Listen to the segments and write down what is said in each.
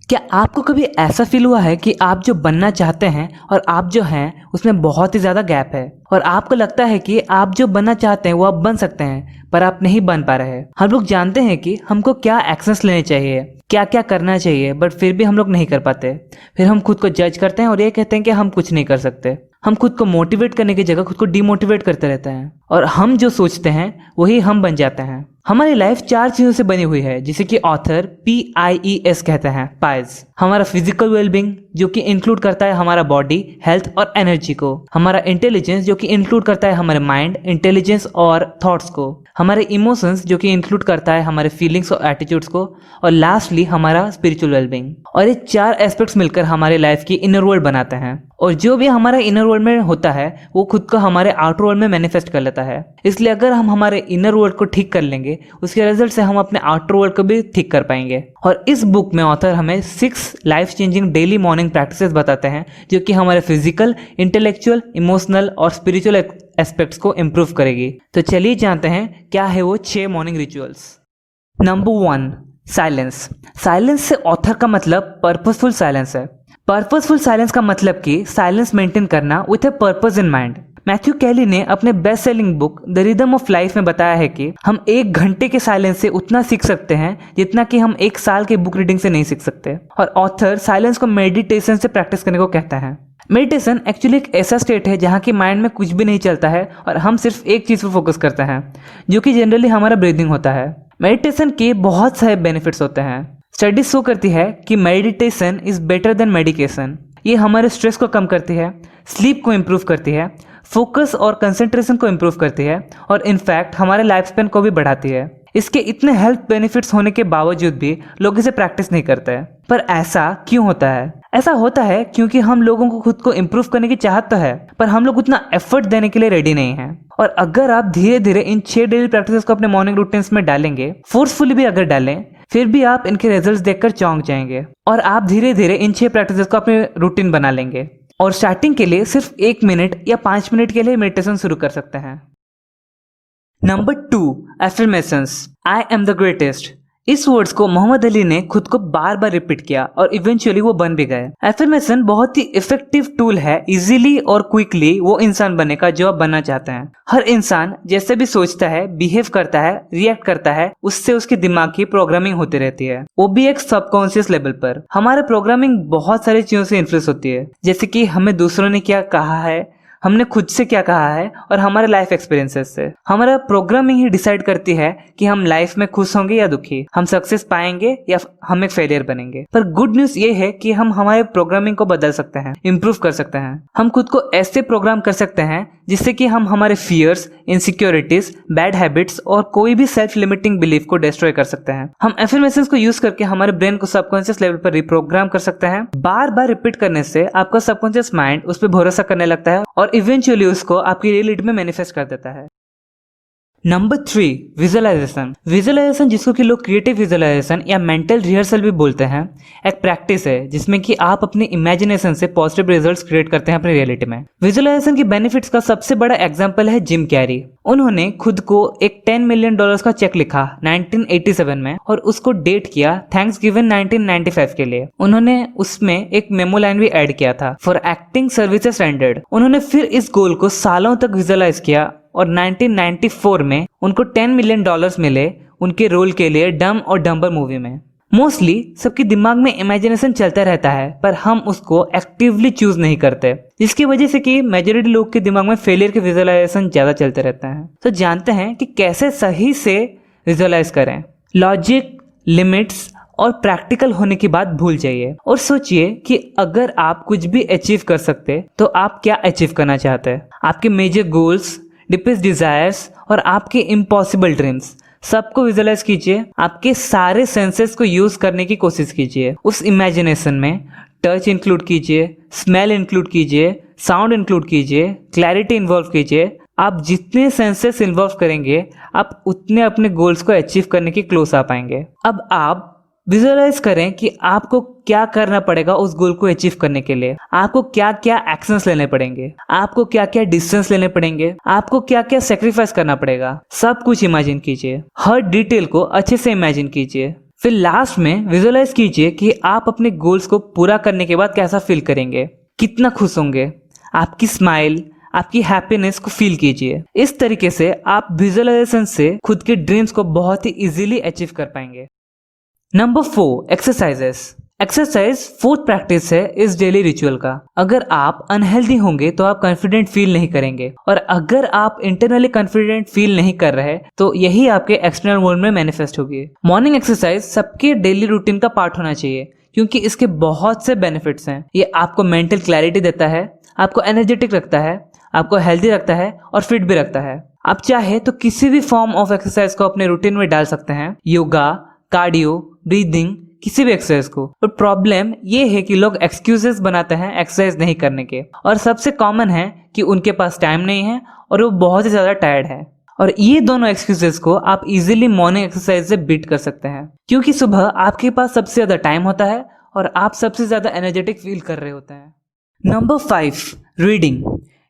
क्या आपको कभी ऐसा फील हुआ है कि आप जो बनना चाहते हैं और आप जो हैं उसमें बहुत ही ज़्यादा गैप है और आपको लगता है कि आप जो बनना चाहते हैं वो आप बन सकते हैं पर आप नहीं बन पा रहे हैं। हम लोग जानते हैं कि हमको क्या एक्शंस लेने चाहिए, क्या क्या करना चाहिए, बट फिर भी हम लोग नहीं कर पाते। फिर हम खुद को जज करते हैं और ये कहते हैं कि हम कुछ नहीं कर सकते। हम खुद को मोटिवेट करने की जगह खुद को डिमोटिवेट करते रहते हैं और हम जो सोचते हैं वही हम बन जाते हैं। हमारी लाइफ 4 चीजों से बनी हुई है जिसे कि ऑथर PIES कहते हैं, पाइज। हमारा फिजिकल वेलबींग जो कि इंक्लूड करता है हमारा बॉडी, हेल्थ और एनर्जी को। हमारा इंटेलिजेंस जो कि इंक्लूड करता है हमारे माइंड, इंटेलिजेंस और थॉट्स को। हमारे इमोशंस जो कि इंक्लूड करता है हमारे फीलिंग्स और एटीट्यूड्स को। और लास्टली हमारा स्पिरिचुअल वेलबींग। और ये 4 एस्पेक्ट्स मिलकर हमारे लाइफ की इनर वर्ल्ड बनाते हैं और जो भी हमारा इनर वर्ल्ड में होता है वो खुद को हमारे आउटर वर्ल्ड में मैनिफेस्ट कर लेता है। इसलिए अगर हम हमारे इनर वर्ल्ड को ठीक कर लेंगे उसके रिजल्ट से हम अपने आउटर वर्ल्ड को भी ठीक कर पाएंगे। और इस बुक में ऑथर हमें 6 life changing daily morning practices बताते हैं जो कि हमारे फिजिकल, इंटेलेक्चुअल, इमोशनल और स्पिरिचुअल एस्पेक्ट्स को इम्प्रूव करेगी। तो चलिए जानते हैं क्या है वो 6 morning rituals. Number 1, silence. Silence से ऑथर का मतलब पर्पसफुल साइलेंस है। पर्पसफुल साइलेंस का मतलब कि साइलेंस मेंटेन करना with a purpose in mind. Matthew Kelly ने अपने best selling book the rhythm of life में बताया है कि हम 1 घंटे के साइलेंस से उतना सीख सकते हैं जितना कि हम 1 साल के बुक रीडिंग से नहीं सीख सकते। और ऑथर साइलेंस को मेडिटेशन से प्रैक्टिस करने को कहता है। मेडिटेशन एक्चुअली एक ऐसा स्टेट है जहाँ की माइंड में कुछ भी नहीं चलता है और हम सिर्फ एक चीज पर फोकस करते हैं जो कि जनरली हमारा ब्रीदिंग होता है। मेडिटेशन के बहुत सारे बेनिफिट्स होते हैं। स्टडी शो करती है कि meditation is better than medication. ये हमारे स्ट्रेस को कम करती है, स्लीप को इम्प्रूव करती है, फोकस और कंसंट्रेशन को इम्प्रूव करती है और इनफैक्ट हमारे लाइफ स्पेन को भी बढ़ाती है। इसके इतने हेल्थ बेनिफिट्स होने के बावजूद भी लोग इसे प्रैक्टिस नहीं करते हैं। पर ऐसा क्यों होता है? ऐसा होता है क्योंकि हम लोगों को खुद को इम्प्रूव करने की चाहत तो है पर हम लोग उतना एफर्ट देने के लिए रेडी नहीं है। और अगर आप धीरे धीरे इन 6 डेली प्रैक्टिस को अपने मॉर्निंग रूटीन्स में डालेंगे, फोर्सफुली भी अगर डालें, फिर भी आप इनके रिजल्ट्स देखकर चौंक जाएंगे और आप धीरे धीरे इन 6 प्रैक्टिस को अपने रूटीन बना लेंगे। और स्टार्टिंग के लिए सिर्फ 1 मिनट या 5 मिनट के लिए मेडिटेशन शुरू कर सकते हैं। Number 2, affirmations. I am the greatest. इस वर्ड्स को मोहम्मद अली ने खुद को बार बार रिपीट किया और इवेंचुअली वो बन भी गए। एफर्मेशन बहुत ही इफेक्टिव टूल है इजीली और क्विकली वो इंसान बनने का जो आप बनना चाहते हैं। हर इंसान जैसे भी सोचता है, बिहेव करता है, रिएक्ट करता है, उससे उसके दिमाग की प्रोग्रामिंग होती रहती है, वो भी एक सबकॉन्शियस लेवल पर। हमारे प्रोग्रामिंग बहुत सारी चीजों से इन्फ्लुएंस होती है, जैसे कि हमें दूसरों ने क्या कहा है, हमने खुद से क्या कहा है और हमारे लाइफ एक्सपीरियंसेस से। हमारा प्रोग्रामिंग ही डिसाइड करती है कि हम लाइफ में खुश होंगे या दुखी, हम सक्सेस पाएंगे या हम एक फेलियर बनेंगे। पर गुड न्यूज ये है कि हम हमारे प्रोग्रामिंग को बदल सकते हैं, इम्प्रूव कर सकते हैं। हम खुद को ऐसे प्रोग्राम कर सकते हैं जिससे कि हम हमारे फियर्स, इनसिक्योरिटीज, बैड हैबिट्स और कोई भी सेल्फ लिमिटिंग बिलीफ को डिस्ट्रॉय कर सकते हैं। हम एफर्मेशंस को यूज करके हमारे ब्रेन को सबकॉन्शियस लेवल पर रिप्रोग्राम कर सकते हैं। बार बार रिपीट करने से आपका सबकॉन्शियस माइंड उस पर भरोसा करने लगता है और इवेंचुअली उसको आपकी रियलिटी में मैनिफेस्ट कर देता है। Number 3, visualisation. विजुअलाइजेशन, जिसको कि लोग क्रिएटिव विजुअलाइजेशन या मेंटल रिहर्सल भी बोलते हैं, एक प्रैक्टिस है जिसमें कि आप अपनी इमेजिनेशन से पॉजिटिव रिजल्ट्स क्रिएट करते हैं अपनी रियलिटी में। विजुअलाइजेशन की बेनिफिट्स का सबसे बड़ा एग्जांपल है जिम कैरी। उन्होंने खुद को एक $10 मिलियन का चेक लिखा 1987 में और उसको डेट किया थैंक्सगिविंग 1995 के लिए। उन्होंने उसमें एक मेमो लाइन भी ऐड किया था, फॉर एक्टिंग सर्विसेज रेंडर्ड। उन्होंने फिर इस गोल को सालों तक विजुअलाइज किया और 1994 में उनको $10 मिलियन मिले उनके रोल के लिए डम और डम्बर मूवी में। मोस्टली सबके दिमाग में इमेजिनेशन चलता रहता है पर हम उसको एक्टिवली चूज नहीं करते, जिसकी वजह से कि मेजॉरिटी लोग के दिमाग में फेलियर के विजुअलाइजेशन ज्यादा चलते रहते हैं। तो जानते हैं कि कैसे सही से विजुअलाइज करें। लॉजिक, लिमिट्स और प्रैक्टिकल होने की बात भूल जाइए और सोचिए कि अगर आप कुछ भी अचीव कर सकते तो आप क्या अचीव करना चाहते हैं। आपके मेजर गोल्स, डीपेस्ट डिजायर्स और आपके इम्पॉसिबल ड्रीम्स सबको विजुअलाइज कीजिए। आपके सारे सेंसेस को यूज करने की कोशिश कीजिए। उस इमेजिनेशन में टच इंक्लूड कीजिए, स्मेल इंक्लूड कीजिए, साउंड इंक्लूड कीजिए, क्लैरिटी इन्वॉल्व कीजिए। आप जितने सेंसेस इन्वॉल्व करेंगे आप उतने अपने गोल्स को अचीव करने के क्लोज आ पाएंगे। अब आप विजुअलाइज करें कि आपको क्या करना पड़ेगा उस गोल को अचीव करने के लिए। आपको क्या क्या एक्शंस लेने पड़ेंगे, आपको क्या क्या डिसीजंस लेने पड़ेंगे, आपको क्या क्या सेक्रीफाइस करना पड़ेगा। सब कुछ इमेजिन कीजिए, हर डिटेल को अच्छे से इमेजिन कीजिए। फिर लास्ट में विजुअलाइज कीजिए कि आप अपने गोल्स को पूरा करने के बाद कैसा फील करेंगे, कितना खुश होंगे, आपकी स्माइल, आपकी हैप्पीनेस को फील कीजिए। इस तरीके से आप विजुअलाइजेशन से खुद के ड्रीम्स को बहुत ही इजीली अचीव कर पाएंगे। Number 4, exercises. Exercise fourth practice है इस डेली रिचुअल का। अगर आप अनहेल्दी होंगे तो आप कॉन्फिडेंट फील नहीं करेंगे, और अगर आप इंटरनली कॉन्फिडेंट फील नहीं कर रहे तो यही आपके एक्सटर्नल वर्ल्ड में मैनिफेस्ट होगी। मॉर्निंग एक्सरसाइज सबके डेली रूटीन का पार्ट होना चाहिए, क्योंकि इसके बहुत से बेनिफिट्स हैं। ये आपको मेंटल क्लैरिटी देता है, आपको एनर्जेटिक रखता है, आपको हेल्दी रखता है और फिट भी रखता है। आप चाहे तो किसी भी फॉर्म ऑफ एक्सरसाइज को अपने रूटीन में डाल सकते हैं, योगा, कार्डियो, ब्रीदिंग, किसी भी एक्सरसाइज को। पर प्रॉब्लम ये है कि लोग एक्सक्यूजेस बनाते हैं एक्सरसाइज नहीं करने के, और सबसे कॉमन है कि उनके पास टाइम नहीं है और वो बहुत ही ज्यादा टायर्ड है। और ये दोनों एक्सक्यूजेस को आप इजीली मॉर्निंग एक्सरसाइज से बीट कर सकते हैं, क्योंकि सुबह आपके पास सबसे ज्यादा टाइम होता है और आप सबसे ज्यादा एनर्जेटिक फील कर रहे होते हैं। Number 5, reading.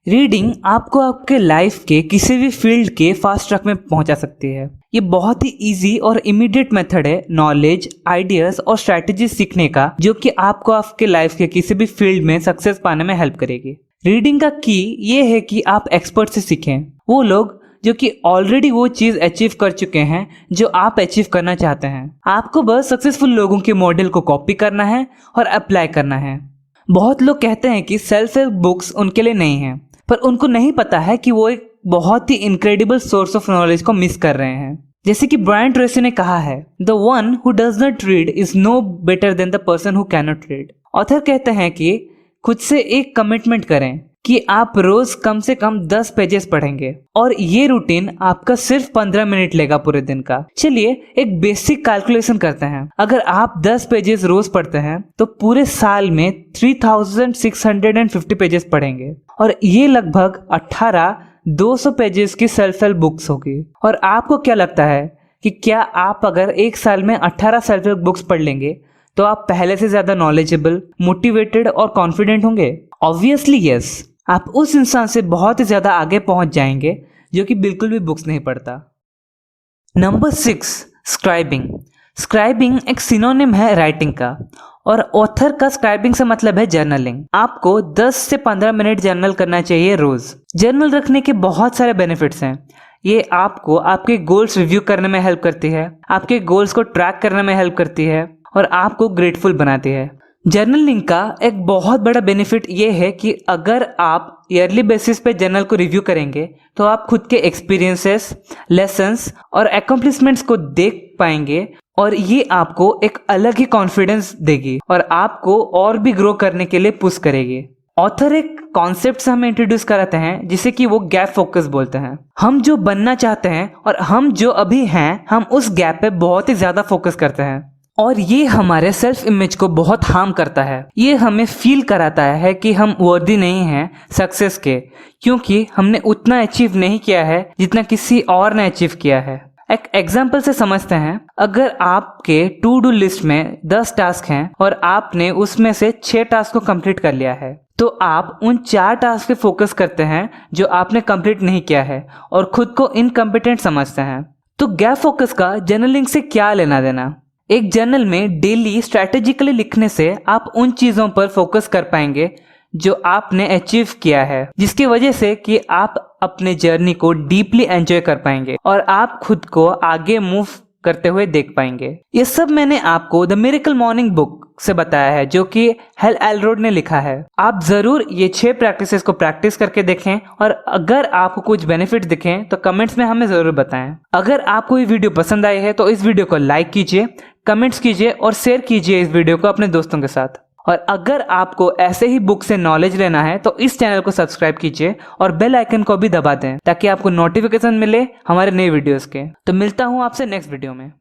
रीडिंग आपको आपके लाइफ के किसी भी फील्ड के फास्ट ट्रैक में पहुंचा सकती है। ये बहुत ही इजी और इमीडिएट मेथड है नॉलेज, आइडियाज और स्ट्रैटेजी सीखने का, जो कि आपको आपके लाइफ के किसी भी फील्ड में सक्सेस पाने में हेल्प करेगी। रीडिंग का की ये है कि आप एक्सपर्ट से सीखें, वो लोग जो कि ऑलरेडी वो चीज अचीव कर चुके हैं जो आप अचीव करना चाहते हैं। आपको बस सक्सेसफुल लोगों के मॉडल को कॉपी करना है और अप्लाई करना है। बहुत लोग कहते हैं कि सेल्फ हेल्प बुक्स उनके लिए नहीं है, पर उनको नहीं पता है कि वो एक बहुत ही इनक्रेडिबल सोर्स ऑफ नॉलेज को मिस कर रहे हैं। जैसे कि ब्रायन ट्रेसी ने कहा है, the one who does not read is no better than the person who can not read. Author कहते हैं कि खुद से एक कमिटमेंट करें कि आप रोज कम से कम 10 पेजेस पढ़ेंगे, और ये रूटीन आपका सिर्फ 15 मिनट लेगा पूरे दिन का। चलिए एक बेसिक कैलकुलेशन करते हैं। अगर आप 10 पेजेस रोज पढ़ते हैं तो पूरे साल में 3650 पेजेस पढ़ेंगे, और ये लगभग 200 पेजेस की सेल्फ हेल्प बुक्स होगी। और आपको क्या लगता है कि क्या आप अगर एक साल में 18 सेल्फ हेल्प बुक्स पढ़ लेंगे तो आप पहले से ज्यादा नॉलेजेबल, मोटिवेटेड और कॉन्फिडेंट होंगे? Obviously yes. आप उस इंसान से बहुत ही ज्यादा आगे पहुंच जाएंगे जो कि बिल्कुल भी बुक्स नहीं पढ़ता। Number 6, scribing. स्क्राइबिंग एक सिनोनिम है राइटिंग का, और ऑथर का स्क्राइबिंग से मतलब है जर्नलिंग। आपको 10 से 15 मिनट जर्नल करना चाहिए रोज। जर्नल रखने के बहुत सारे बेनिफिट्स हैं। ये आपको आपके गोल्स रिव्यू करने में हेल्प करती है, आपके गोल्स को ट्रैक करने में हेल्प करती है, और आपको ग्रेटफुल बनाती है। जर्नलिंग का एक बहुत बड़ा बेनिफिट ये है कि अगर आप ईयरली बेसिस पे जर्नल को रिव्यू करेंगे तो आप खुद के एक्सपीरियंसेस, लेसन्स और अकम्प्लिशमेंट्स को देख पाएंगे, और ये आपको एक अलग ही कॉन्फिडेंस देगी और आपको और भी ग्रो करने के लिए पुश करेगी। ऑथर एक कॉन्सेप्ट से हमें इंट्रोड्यूस कराते हैं जिसे कि वो गैप फोकस बोलते हैं। हम जो बनना चाहते हैं और हम जो अभी हैं, हम उस गैप पे बहुत ही ज्यादा फोकस करते हैं, और ये हमारे सेल्फ इमेज को बहुत हार्म करता है। ये हमें फील कराता है कि हम वर्दी नहीं हैं सक्सेस के, क्योंकि हमने उतना अचीव नहीं किया है जितना किसी और ने अचीव किया है। एक एग्जाम्पल से समझते हैं। अगर आपके टू डू लिस्ट में 10 टास्क हैं और आपने उसमें से 6 टास्क को कंप्लीट कर लिया है, तो आप उन 4 टास्क पे फोकस करते हैं जो आपने कंप्लीट नहीं किया है और खुद को इनकम्पिटेंट समझते हैं। तो गैप फोकस का जर्नलिंग से क्या लेना देना? एक जर्नल में डेली स्ट्रैटेजिकली लिखने से आप उन चीजों पर फोकस कर पाएंगे जो आपने अचीव किया है, जिसकी वजह से कि आप अपने जर्नी को डीपली एंजॉय कर पाएंगे और आप खुद को आगे मूव करते हुए देख पाएंगे। ये सब मैंने आपको द मिरेकल मॉर्निंग बुक से बताया है, जो कि हेल एलरोड ने लिखा है। आप जरूर ये 6 प्रैक्टिसेस को प्रैक्टिस करके देखें, और अगर आपको कुछ बेनिफिट दिखें तो कमेंट्स में हमें जरूर बताएं। अगर आपको ये वीडियो पसंद आई है तो इस वीडियो को लाइक कीजिए, कमेंट्स कीजिए और शेयर कीजिए इस वीडियो को अपने दोस्तों के साथ। और अगर आपको ऐसे ही बुक से नॉलेज लेना है तो इस चैनल को सब्सक्राइब कीजिए और बेल आइकन को भी दबा दें, ताकि आपको नोटिफिकेशन मिले हमारे नए वीडियोस के। तो मिलता हूँ आपसे नेक्स्ट वीडियो में।